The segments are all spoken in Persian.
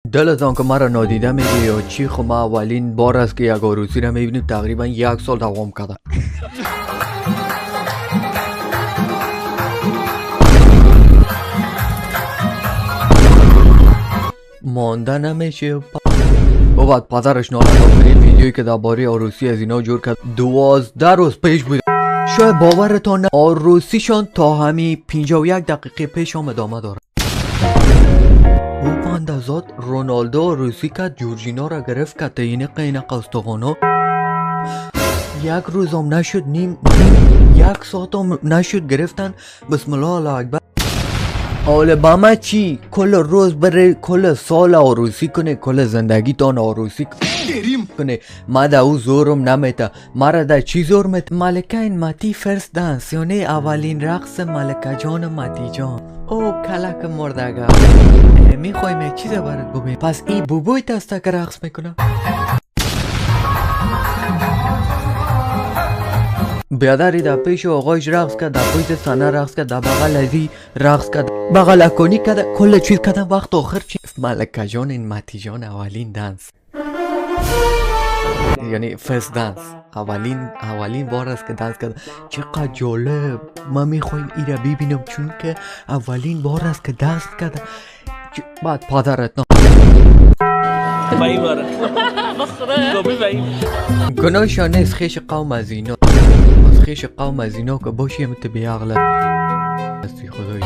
دلتان که مرا نادیده میگه یا چی؟ خب ما اولین بار است که یک عروسی را میبینیم، تقریبا 1 سال دوام کرده. مانده نمیشه و بعد پدرش آخرین ویدیویی که درباره عروسی از اینا جور کرد 12 روز پیش بود. شاید باورتان نه، عروسیشان تا همین 51 دقیقه پیش هم ادامه داره. او پاندازات رونالدو عروسی کرد، جورجینا را گرفت که تینه قینق استخوانو 1 روز هم نشد، نیم 1 ساعت هم نشد گرفتن. بسم الله الله اکبر. حالا با ما چی؟ کل روز بره، کل سال عروسی کنه، کل زندگی تان عروسی کنه. ما دا او زورم نمیته. مرا دا چی زور میته؟ ملکه این ماتی فرست دانس، یعنی اولین رقص ملکه جان ماتی جان. او کلک مردگا میخوایم چیز برات ببین. پس این بوبوی تسته که رقص میکنه. بیادری در پیش آقایش رقص کرد، در پیش سنه رقص کرد، در بغل ازی رقص کرد، بغل اکونی کرد، کل چیز کردن. وقت آخر چی؟ ملکه جان این ماتی جان اولین دانس، یعنی فرست دانس، اولین بار است که دانس کرد. چقدر جالب. ما میخوایم این را ببینم چون که اولین بار است که دانس کرد. بعد پدرت نه گناهشان نیست. خیش قوم از اینا، از خیش قوم از اینا که باشی همت بیاغله استی خدایی.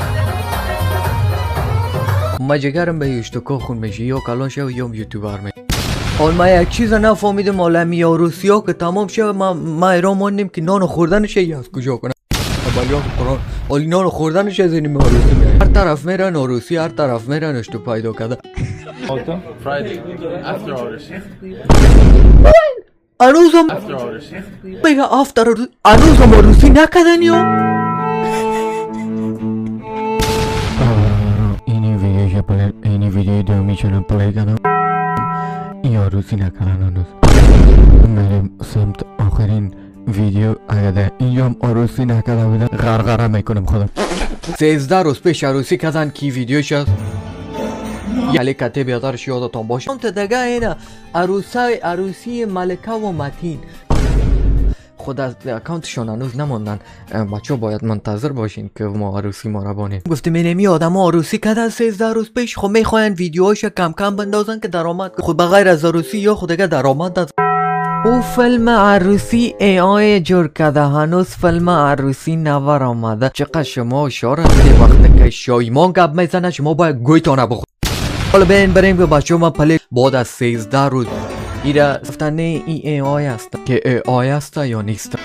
ما جگرم به اشتکا خون میشه، یا کلان شو یا یوتیوبر میشه. حال ما یک چیز نفهمیدم، عالمی عروسی ها که تمام شد ما ایران ماندیم که نان خوردنش از کجا کنه. بلیات قرآن حالی نان خوردنش از این عروسی میره. هر طرف میرن عروسی، هر طرف میرن اشتو پیدا کرده. انوزم بگه افتر انوزم عروسی نکدن یا اینی ویدیو دو میشونم پلی کنم. این عروسی نکدن انوز میریم سمت آخرین ویدیو. اگه اینجا هم عروسی نکده بودن غرغره میکنم خودم. 13 روز پیش عروسی کردن کی ویدیوش هست. یلی کته بیادرش یادتان باشه. هم دیگه اینه عروسی ملکه و متین. خود از اکانتشون هنوز نموندن. بچه باید منتظر باشین که ما عروسی ما را بانیم. گفتم اینمی آدم ها عروسی کردن 13 روز پیش. خب میخواین ویدیوهاش کم کم بندازن که درآمد. خود بغیر از عروسی یا خود دیگه درآمد داد. او فیلم عروسی ای آی جور کرده، هنوز فیلم عروسی نور آمده. چقدر شما شارستی وقتی که شایمان گپ میزنه شما باید گویتانه بخور. حالا بین بریم که بچه ما پلی بعد از 13 روز ایره گفتن نه این ای آی است که ای آی است یا نیست.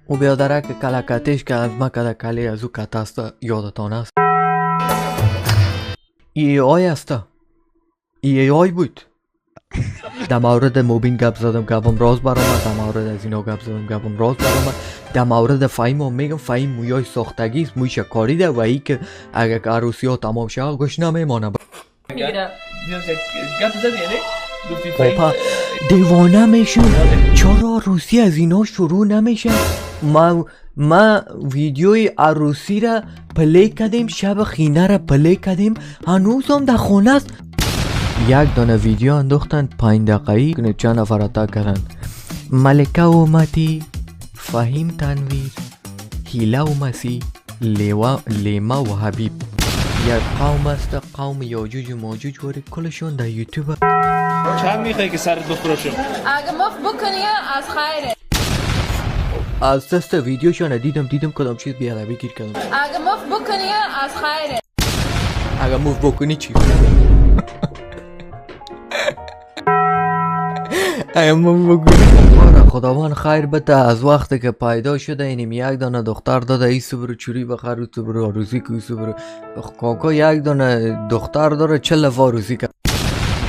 او بیادره که کلکتش که از ما کده کلی از او کت است یادتان است. ای آی است، ای آی بود. در مورد موبین گپ زدم گپم راز برآمد، در مورد از اینا گپ زدم گپم راز برآمد. در مورد فهیم هم میگم فهیم مویای ساختگی است، مویش کاریده و ای که اگر عروسی ها تمام شد گوش نمیمانه. پاپا دیوانه میشون چرا عروسی از اینا شروع نمیشه؟ ما ویدیوی عروسی را پلی کردیم، شب خینه را پلی کردیم، هنوز هم در خونه است. یک دانه ویدیو انداختن 5 دقیقه‌ای که چند نفر اتاق کردن. ملکه و متی، فهیم تنویر، هیله و مسیح، لیما و حبیب. یک قوم است، قوم یاجوج و ماجوج واری کلشون در یوتیوب. چند میخوای که سرت بخورشم؟ اگه مفت بکنی از خیره. از دست ویدیوشان دیدم کدام چیز بیادبی گیر کردم. اگه مفت بکنی از خیره. اگه مفت بکنی چی؟ خداوند خیر بده. از وقتی که پیدا شده اینیم یک دانه دختر داده، ایسو برو چوری بخر، ایسو برو عروسی که ایسو برو کاکا یک دانه دختر داره 40 لفه عروسی که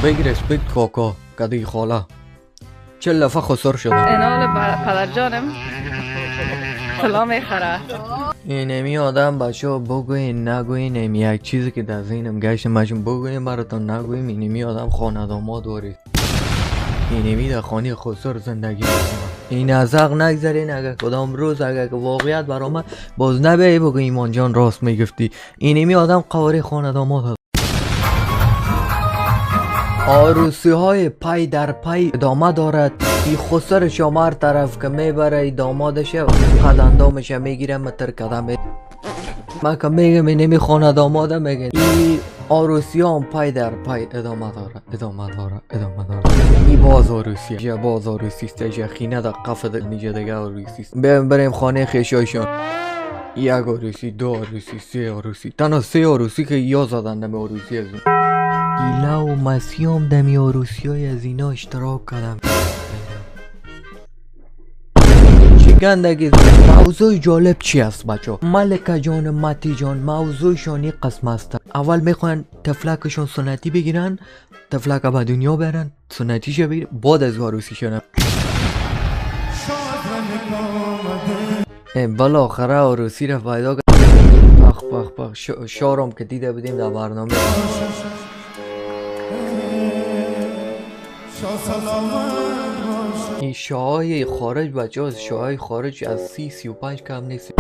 بگیر اسپکت کاکا کدی خاله 40 لفه خسر شده. اینال پدر جانم فلا میخره. اینمی آدم بچه ها بگوین نگوین، اینمی یک چیزی که در ذهنم گشت مجم بگوین براتون نگویم. اینمی آدم خانداماد وارید، اینمی در خانه خسر زندگی میکنه. این از حق نگذارین. اگر کدام روز اگر که واقعیت برآمد باز نبیایی بگو ایمان جان راست میگفتی. اینمی آدم قواره خانه داماد هست. عروسی های پای در پای ادامه دارد. این خسر شما هر طرف که میبره دامادش قد اندامش میگیره متر قدم. من که میگم اینمی خانه داماده میگن این عروسی هم پای در پای ادامه داره. این باز عروسی است. خینه در قفل نیجه دیگه عروسی است. بریم خانه خیشایشان. یک عروسی، دو عروسی، سه عروسی. تنها سه عروسی که یا زدن دمی عروسی از اون. گیله و مسیام دمی عروسی های از اینا اشتراک کردم. گندگی موضوع جالب چی است بچه؟ ملکه جان متی جان موضوعشان این قسم است. اول میخوان تفلکشون سنتی بگیرن، تفلک به دنیا برن، سنتیش بگیرن، بعد از عروسیشون بالاخره عروسی را پیدا کرد. پخ شارم که دیده بودیم در برنامه. این شاهای خارج بچه ها، شاهای خارج از 30-35 کم نیست.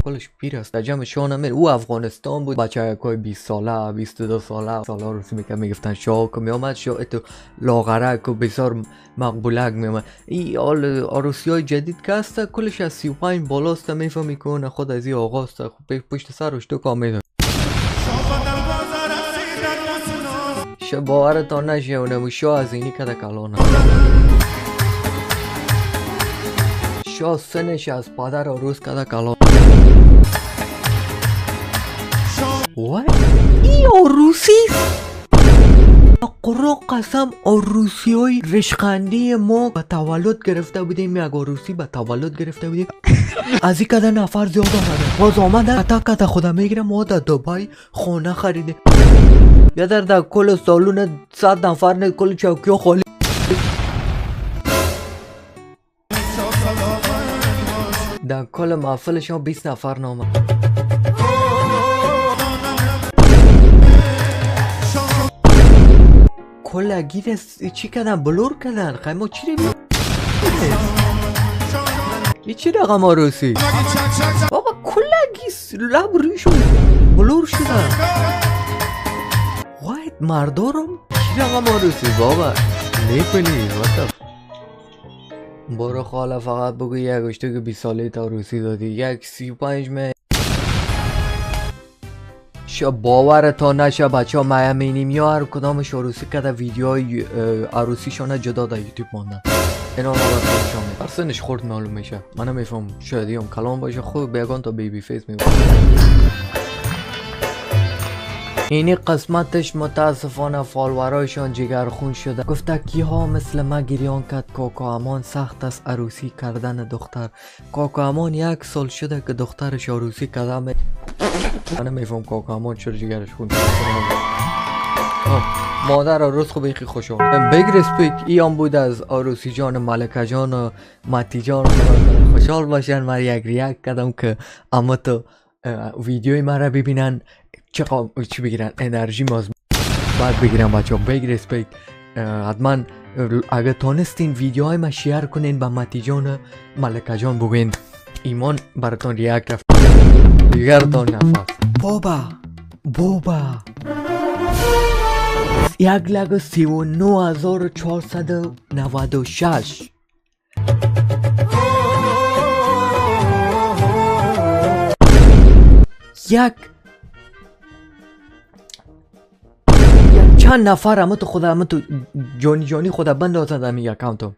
کلش پیر است. در جمع شاه نمیر. او افغانستان بود. بچه های 20 ساله 22 ساله روسی میکن میگفتن شاه که میامد شاه اتو لاغرک و بسیار مقبولک میامد. این عروسی های جدید که هسته کلش از 35 بالاست. میفهم میکنه خود از این آغاست. پشت سرش تو کامی باورتان نشه اونمو شاه از اینی کده کلانه. شاه سنش از پدر عروس کده کلانه. این عروسی قرآن قسم عروسی های رشخندی ما به تولد گرفته بودیم. یک عروسی به تولد گرفته بودیم. از این کده نفر زیاد آمده. باز آمده اتا کده خدا میگیره. ما در دبای خونه خریده. یا در کل سالون 100 نفر نه کل چوکی خالی. در کل محفلشان 20 نفر نامه. کل گیر چی کردن؟ بلور کردن. خیلی چی رو بید؟ این چی رقم عروسی؟ بابا کل گیس لب روی شد بلور شدن. واید مردارم چی رقم عروسی بابا نیپلی وطف. برو خاله فقط بگو یک اشتو که 20 ساله تا عروسی دادی. یک 35 می باورتان نشه بچه ها میامینیم یا هر کدامش عروسی کده ویدیوهای عروسی شانه جدا در یوتیوب ماندن. اینا رو شامل برسنش خورد معلوم میشه. من نمیفهم شاید هم کلام باشه خود بیگان تا بیبی فیس میباشه. اینی قسمتش متاسفانه فالورایشان جگرخون شده. گفته کیها مثل ما گریان کرد کاکا امان سخت است عروسی کردن دختر. کاکا امان 1 سال شده که دخترش عروسی کرده. من نمیفهم کاکا امان چرا جگرش خون شده. مادر عروس خوب بیخی خوش آمد. بیگ ریسپیک ایام بود از عروسی جان ملکه جان و متی جان. خوشحال باشن. من یک ریاکت کردم که اما تو ویدیوی مرا ببینن چی بگیرن انرژی ماز بعد بگیرن بچه ها. بیگ ریسپیکت. حتما اگه تانستین ویدیوهای ما شیر کنین با متی جان ملکه جان بگوین ایمان براتون ریاکت رفت دیگرتان نفس. بابا 1,39,496 چند نفر همه تو خدا همه تو جانی خدا بند آزد همی اکاونتو.